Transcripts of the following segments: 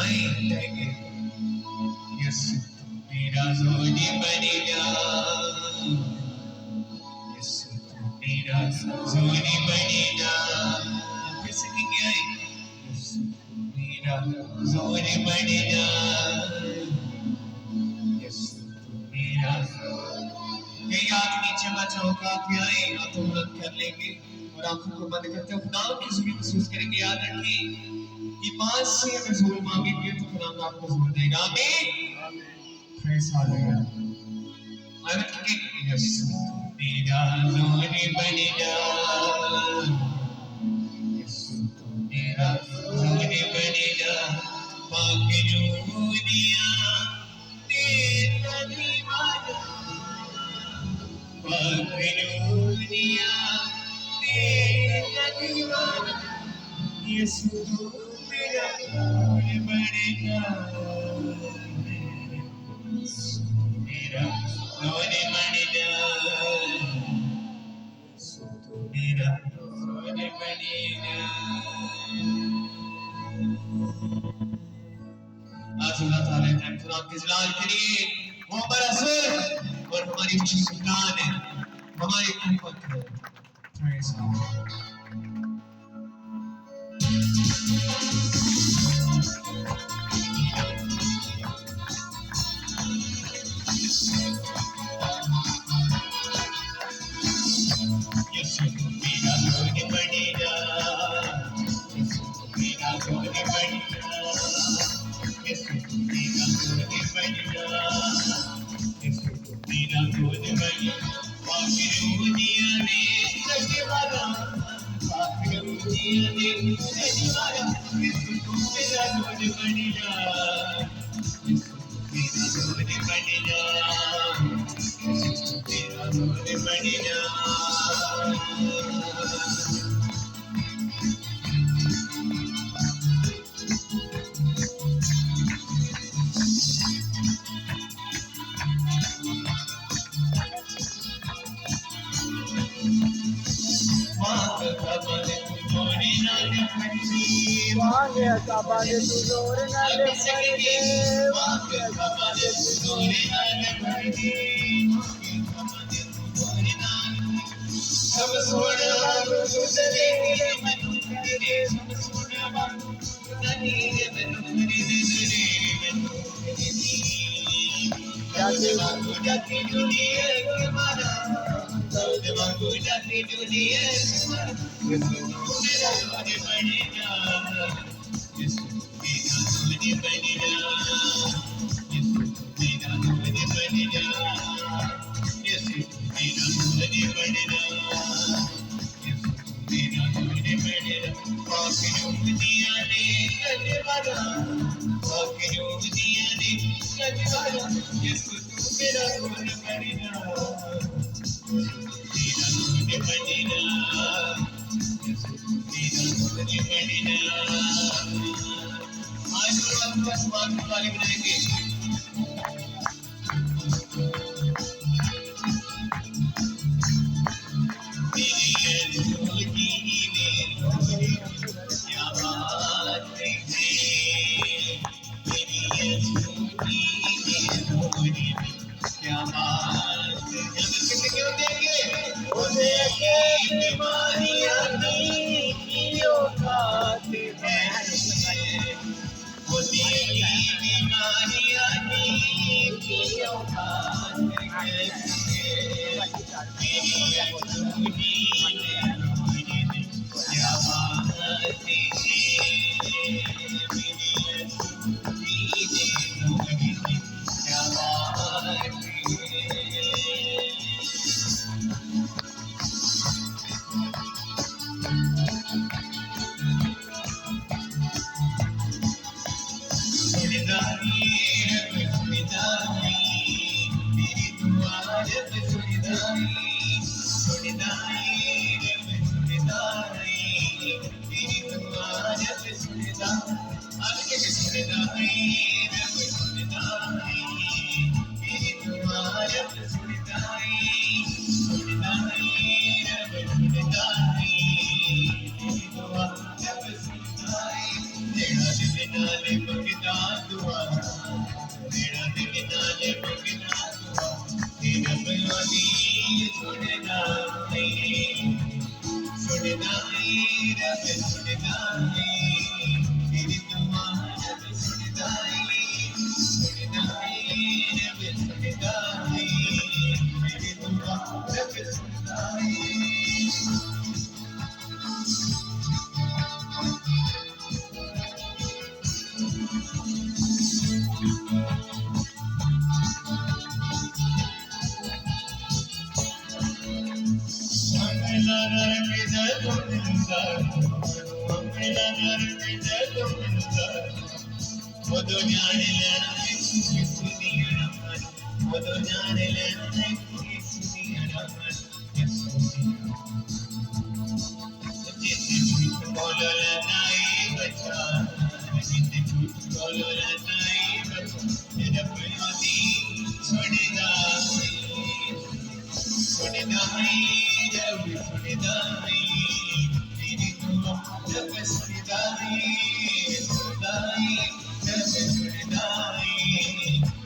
गाएंगे यीशु तू मेरा जोड़ी बन जा, यीशु तू मेरा जोड़ी बन जा। फिर से क्या है? यीशु तू मेरा जोड़ी बन जा, यीशु तू मेरा। कई हाथ नीचे मैं चाहूंगा कि आए हाथों बुलंद कर लेंगे और आंखों को बंद करते हुए खुदा की सुनी महसूस करेंगे। याद रखिए कि पास से अगर जोर मांगेंगे तो खुदा आपको जोर देगा। आमीन, प्रेज़ हालेलुया। आगे कहेंगे यीशु मेरा जोर बन जा, यीशु मेरा जोर बन जा। पाक नूरिया तेरा दीवाना, पाक नूरिया तेरा दीवाना, यीशु मेरा जोर बन जा, मेरा जोर बन जा, मेरा जोर बन जा। आज अल्लाह ताला ने कुरान के जलाल के लिए वो हमारा सुर और हमारी सुल्तान है, हमारी कुव्वत है। Praise God. यीशु मेरा जोर बन जा, यीशु मेरा जोर बन जा, यीशु मेरा जोर बन जा, यीशु मेरा जोर बन जा। पाक नूरिया ने सजवारा, पाक नूरिया ने सजवारा, यीशु मेरा जोर बन जा, यीशु मेरा जोर बन जा, यीशु मेरा जोर बन जा। Wange kabale tulore nale pharide, wange kabale tulore nale pharide, सब सोने वालों तुझे रे मनु रे, सब सोने वालों तुझे रे मनु रे मनु जाते वालों जाती दुनिया के मारा, जाते वालों जाती दुनिया के मारा। यीशु मेरा जोर बन जा, यीशु मेरा जोर बन जा, यीशु मेरा जोर बन जा, यीशु मेरा जोर बन जा, यीशु मेरा जोर बन जा। पाक नूरिया ने सजवारा, पाक नूरिया ने सजवारा, यीशु मेरा जोर बन जा, मेरा जोर बन जा, यीशु मेरा जोर बन जा। आज हम आसमान की वाली बनाएंगे। मंगदा दुआ तेरा दिल नाले मंगदा दुआ तेरा बलवानी सुनदा सुनदाई रब सुनदाई तेरी दुआ रब सुनदाई सुनदाई रब सुनदाई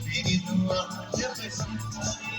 तेरी दुआ रब सुनदाई